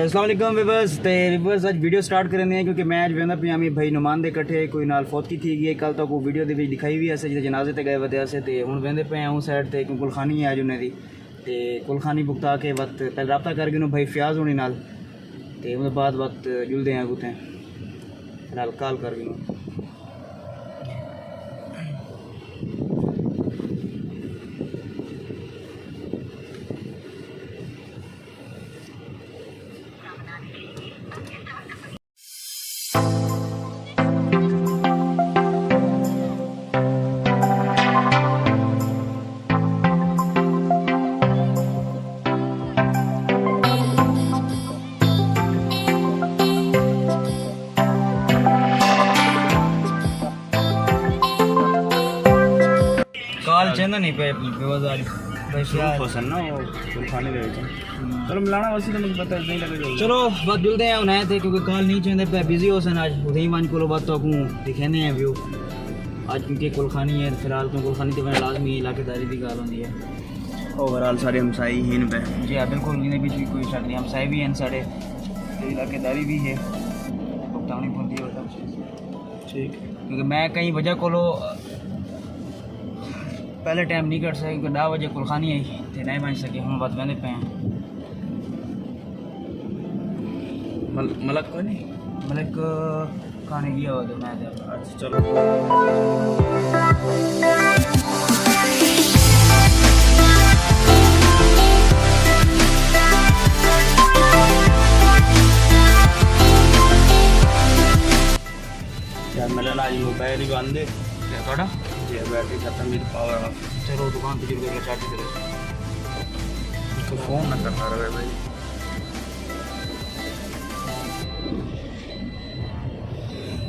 अस्सलाम वालेकुम व्यूअर्स। ते व्यूअर्स आज वीडियो स्टार्ट करने क्योंकि मैं आज वेंदा पिया मी भाई नुमान दे कट्ठे कोई नाल फौतगी थी गई कल तक वो वीडियो दे विच दिखाई भी असे जिते जनाजे ते गए वदे असे ते हुण वेंदे पे हूँ साइड ते क्योंकि कुलखानी है अज उन्हें दी ते कुलखानी भुगता के वक्त पहले रब्ता कर गए भाई फयाज होने नाल ते उसके बाद वक्त जुलदे हैं कुत्ते फिलहाल कॉल कर गए। काल चंदा नहीं पे आज भाई पसंद ना वो कुलखानी दे चलो मिलाना वैसे तो मुझे पता नहीं लगेगा। चलो बात जुलते हैं उन्हें थे क्योंकि काल नहीं चंदे पे बिजी हो सन आज उधर मान को बात तो दिखाने हैं व्यू आज क्योंकि कुलखानी है फिलहाल तो कुलखानी तो मैंने लाजमी इलाकेदारी की गाल होती है। ओवरऑल सारे हमसाई ही पे जी हाँ बिल्कुल इन्हें भी कोई शक नहीं हमसाई भी हैं साढ़े इलाकेदारी भी है भुगतानी पड़ती है ठीक क्योंकि मैं कई वजह को पहले टाइम नहीं कर सके क्योंकि 10 बजे कुलखानी आई तो नहीं बन सके हम बात बंदे पे हैं मलक को नहीं मलक खाने गया हो तो मैं अच्छा चलो यार मेरा आज मोबाइल ही बंद है क्या ये बैटरी खत्म भी पावर ऑफ चलो दुकान पे चल चार्ज करे तो फोन ना करना रहे भाई।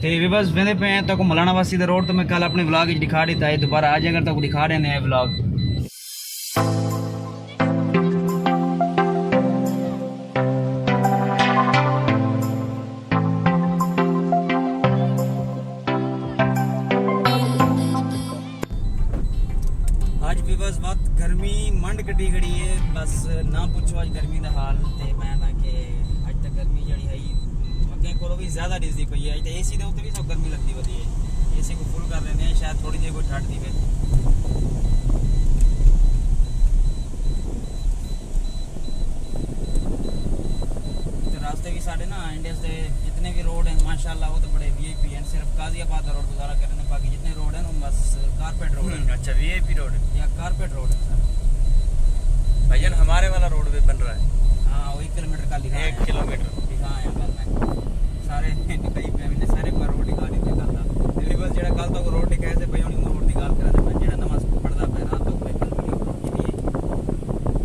तो बस वेंदे पे हैं तो मलाना वासी दा रोड तो मैं कल अपने व्लॉग दिखा देता है दोबारा आज अगर तक दिखा रहे हैं व्लॉग। आज भी बस बात गर्मी मंड कटी खड़ी है बस ना पूछो आज गर्मी का हाल ते मैं ना कि अज तक गर्मी जड़ी है अगे को भी ज़्यादा डिजदी पई है। एसी के उत्ते भी सब गर्मी लगती होती है एसी को फुल कर देने हैं शायद थोड़ी देर कोई ठंड दी पे तो रास्ते भी साढ़े ना इंडिया से जितने भी रोड हैं माशाल्लाह वो तो बड़े वीआईपी हैं। सिर्फ गाजियाबाद रोड गुजारा करने बाकी जितने रोड हैं वो बस कारपेट रोड है। अच्छा वीआईपी रोड या कारपेट रोड है सर भैया हमारे वाला रोड भी बन रहा है। हाँ वो 1 किलोमीटर का लिखा है 1 किलोमीटर लिखा है कल मैं सारे कई मैंने सारे पर रोड निकाल दी कल दिल्ली बस जेड़ा कल तक रोड निकाले से भैया रोड निकाल कर मैं जेड़ा नमाज पढ़दा पे रात तक मैं कल वीडियो अपलोड की थी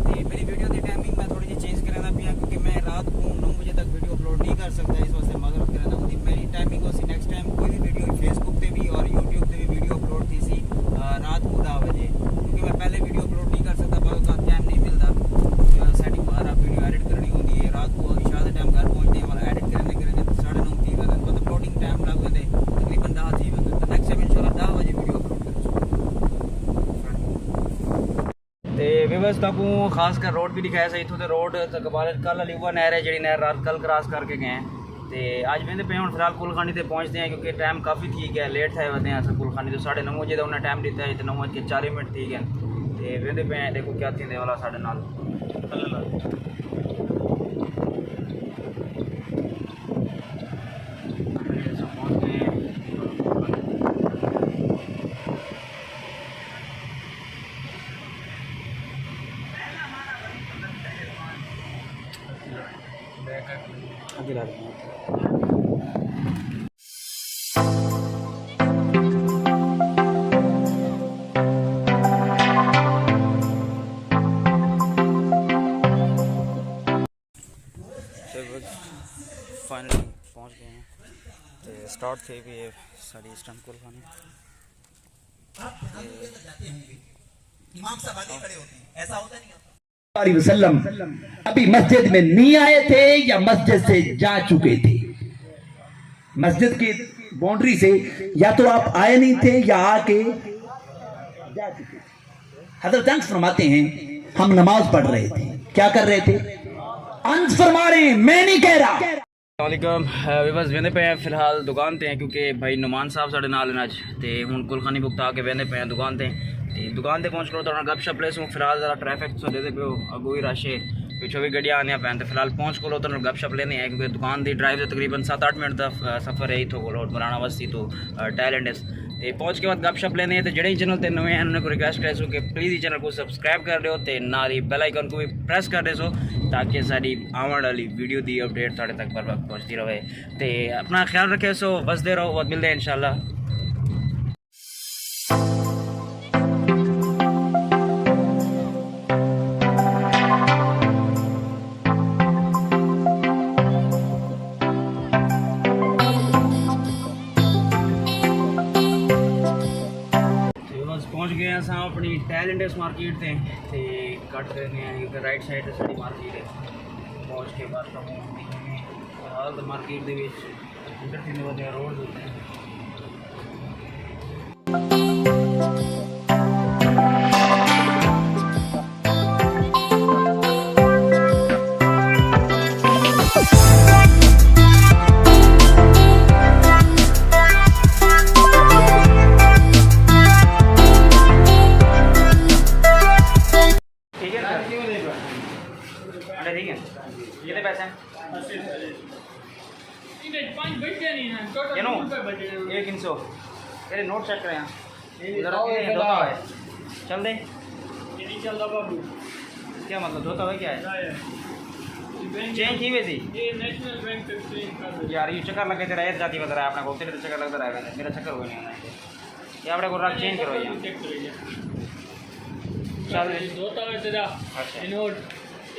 ते मेरी वीडियो की टाइमिंग मैं थोड़ी सी चेंज करना पिया क्योंकि मैं रात को 9 बजे तक वीडियो अपलोड नहीं कर सकता इस वास्ते माजरत करना होती मेरी टाइमिंग होती नेक्स्ट टाइम कोई भी वीडियो फेसबुक पे भी और यूट्यूब पे भी वीडियो अपलोड थी सी रात को 10 बजे क्योंकि मैं पहले वीडियो अपलोड नहीं कर सकता बहुत का टाइम नहीं मिलता सेटिंग वगैरह वीडियो एडिट करनी होती है रात को इशा के टाइम घर पहुंचते हैं वाला एडिट करने 9:30 थी मतलब अपलोडिंग टाइम लग गए तकरीबन 10 थी तो नेक्स्ट टाइम इंशाल्लाह 10 बजे वीडियो अपलोड ते व्यवस्था को खासकर रोड भी दिखाया सही तो रोड तकबाल कल अलीवा नहर है जी नहर रात कल क्रॉस करके गए हैं तो अज वेंदे पे हूँ फिलहाल कुलखानी से पहुँचते हैं क्योंकि टाइम काफ़ी ठीक है लेट थे वजह अस कुलखानी तो 9:30 बजे का उन्हें टाइम दिता है तो 9:40 ठीक है तो वेंदे पे हैं देखो क्या थी वाला साढ़े नाल फाइनली पहुंच गए हैं तो स्टार्ट थे भी साड़ी स्टम कुलखानी इमाम साहब आगे खड़े होते हैं ऐसा होता नहीं वसल्लम अभी मस्जिद में नहीं आए थे या मस्जिद से जा चुके थे। मस्जिद की बाउंड्री से या तो आप आए नहीं थे या आके जा चुके थे। हजरत अंस फरमाते हैं हम नमाज पढ़ रहे थे, क्या कर रहे थे? अंश फरमा रहे हैं, मैं नहीं कह रहा। वालेकुम बस वेंदे पे हैं फिलहाल दुकान ते हैं क्योंकि भाई नुमान साहब साढ़े नाल अज ते हुण कुलखानी भुगता के वेंदे पे हैं दुकान ते दुकान ते पहुँच करो तो गपशप ले सूँ फिलहाल जरा ट्रैफिक चले पे अगू ही रश है पिछों भी गड्डियाँ आने पैन तो फिलहाल पहुँच को तो गपशप लेने हैं क्योंकि दुकान की ड्राइव तकरीबन 7-8 मिनट का सफ़र है इतों को बनाना बस्ती तो टाइलैंड ते पहुँच के बाद गपशप लेने हैं तो जेडे चैनल ते नवे हैं उन्होंने को रिक्वेस्ट करे सो कि प्लीज़ चैनल को सब्सक्राइब कर दो तो नाल ही बेल आइकन को भी प्रेस कर दे सो ताकि सारी आने वाली वीडियो की अपडेट साढ़े तक बर वक्त पहुँचती रहे तो अपना ख्याल रखे सो बसते रहो बहुत मिलते हैं इंशाल्लाह। पहुँच गए हैं अस अपनी टैलेंटस मार्केट से कट करने हैं राइट साइड से साड़ी मार्केट है पहुँच के बाद फिलहाल तो मार्केट के इधर 3 बजे रोड होते हैं। ठीक है कितने पैसे हैं? 100 तेरे नोट चेक करें चल दे क्या मतलब धोता हुआ क्या है चेंज की हुई थी यार ये चक्कर लगे तेरा जाती बता रहा है अपने को तेरे चक्कर लगता रहेगा मेरा चक्कर हुआ नहीं ये अपने को चेंज करो चल धोता हुआ तेरा नोट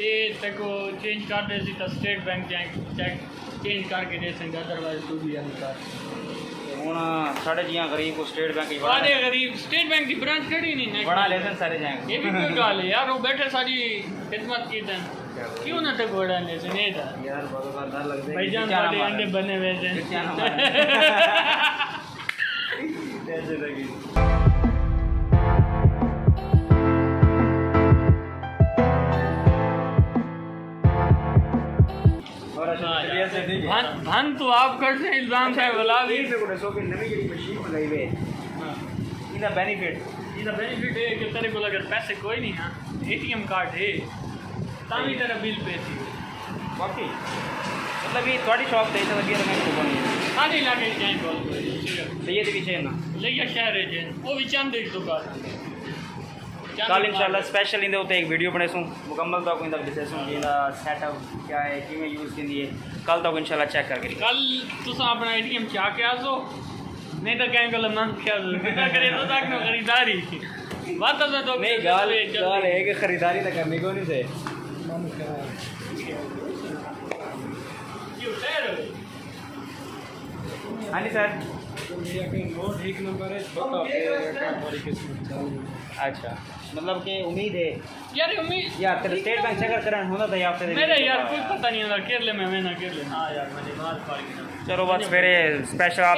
ये तेको चेंज कर दे सी तो स्टेट बैंक चेक चेंज करके दे संग अदरवाइज तू भी अंदर हूँ साढ़े जियां गरीब को स्टेट बैंक सारे गरीब स्टेट बैंक की ब्रांच खड़ी नहीं बड़ा लेसन सारे जाएंगे ये भी कोई गाल है यार वो बैठे सारी खिदमत की दें क्यों ना तक बड़ा लेसन ये था यार बहुत डर लगता है भाईजान सारे अंडे बने हुए थे भन तो आप करते हैं इल्जाम साहब वाला भी नवी जी मशीन मंगाई हुई है इसका बेनिफिट है कि तेरे को अगर पैसे कोई नहीं है एटीएम कार्ड है तामी तेरा बिल पे थी बाकी मतलब ये थोड़ी शॉप थे तो लगी मैं को बनी सारे इलाके जाए बोल तो ये भी चाहिए ना लिया शहर है जे वो भी चंद एक दुकान कल इंशाल्लाह स्पेशल इंदे उत्ते एक वीडियो बने सूँ मुकम्मल तक इंदा दसेसूँ कि सेटअप क्या है किमें यूज़ की है कल तक इंशाल्लाह चेक करके कल तुम अपना एटीएम क्या क्या सो नहीं तो क्या गल मन क्या करे तो तक न खरीदारी बात तो नहीं गाल है कि खरीदारी तो करनी को नहीं थे हाँ जी सर नोट 1 नंबर है अच्छा मतलब कि उम्मीद है यार उम्मीद यार तेरे स्टेट बैंक चेक करना होना था यार तेरे मेरे यार कुछ पता नहीं होता केरले में मैं ना केरले हां यार मैंने बात पड़ गई चलो बस मेरे स्पेशल आप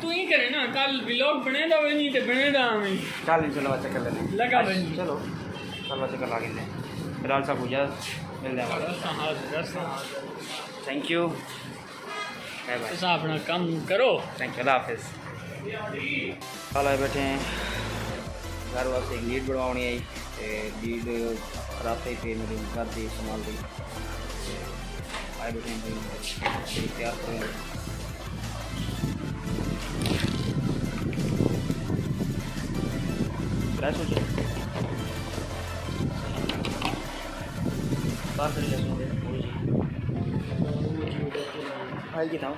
तू ही करे ना कल व्लॉग बने दा नहीं ते बने दा हमें कल चलो चेक कर लेते लगा बन चलो कल चेक कर लागे फिलहाल सब पूजा मिल जाएगा थैंक यू बाय बाय तो अपना काम करो थैंक यू अल्लाह हाफिज़ कल बैठे हैं घर वास्ते एक लीड बनवानी आई लीड रास्ते पे मेरे घर की संभाल दी आए बैठे तैयार करेंगे फ्रेश हो जाए भाई की था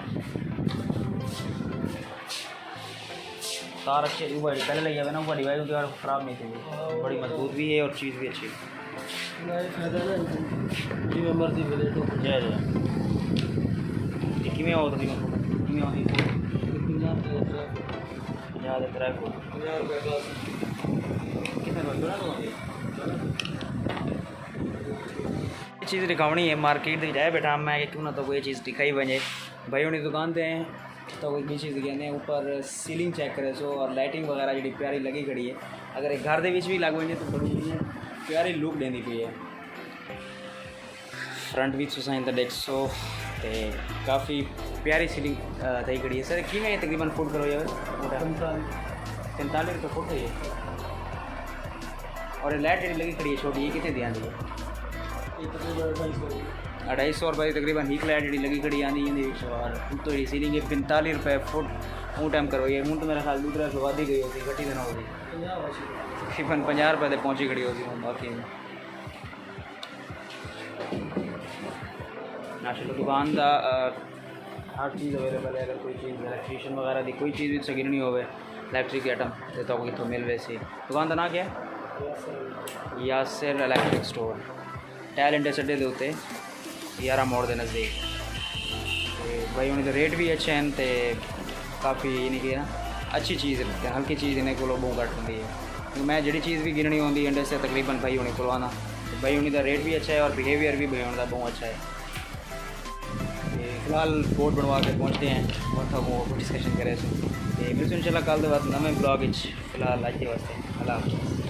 तार अच्छी ऊपर पहले लगी है ना ऊपर डिवाइस होती है और ख़राब नहीं थी बड़ी मजबूत भी है और चीज़ भी अच्छी जय जय किमें आओ तो याद है चीज़ दिखावनी है मार्केट जाए बैठा मैं क्यों ना तो कोई चीज़ दिखाई बने भाई उन्हें दुकान पे हैं तो कोई चीज़ कहने ऊपर सीलिंग चेक करे सो और लाइटिंग वगैरह जी प्यारी लगी खड़ी है अगर एक घर के भी लागू तो बड़ी प्यारी लुक देनी पी है फ्रंट भी तुसां इंदा डेक्सो ते काफ़ी प्यारी सीलिंग थी खड़ी है सर कि में तकरीबन फुट करो यार 45 रुपये फुट है ये और लाइट जी लगी खड़ी है छोटी ये कितने दी आती है 250 रुपये तकरीबन ही लाइट जी लगी खड़ी आती है और तो ये सीलिंग है 45 रुपये फुट हूँ टाइम करो ये हूँ तो मेरा ख्याल दूसरा से वादी गई होती घटी दिन होती तकरीबन 50 रुपये तक पहुँची खड़ी होती हूँ बाकी माशाल्लाह दुकान का हर चीज़ अवेलेबल है अगर कोई चीज़ इलेक्ट्रीशियन वगैरह की कोई चीज़ भी गिरनी हो इलेक्ट्रिक आइटम तो कितों मिल वैसे दुकान का नाम क्या है यासिर इलेक्ट्रिक स्टोर टैलेंट अड्डे के उत्ते 11 मोड़ के नज़दीक भाई उन्हें रेट भी अच्छे हैं तो काफ़ी यानी कि ना अच्छी चीज़ रखते हैं हल्की चीज़ इन्हें को बहुत घट होती है मैं जी चीज़ भी गिरनी होती इंडे से तकरीबन भाई उन्हें खुलवाना भाई उन्हीं का रेट भी अच्छा है और बिहेवियर भी भाई उनका बहुत अच्छा है फिलहाल बोर्ड बनवा के पहुँचते हैं और वो डिस्कशन करें मिलते इंशाल्लाह कल के बाद नवे ब्लॉग फिलहाल आज के वास्ते अल्लाह हाफ़िज़।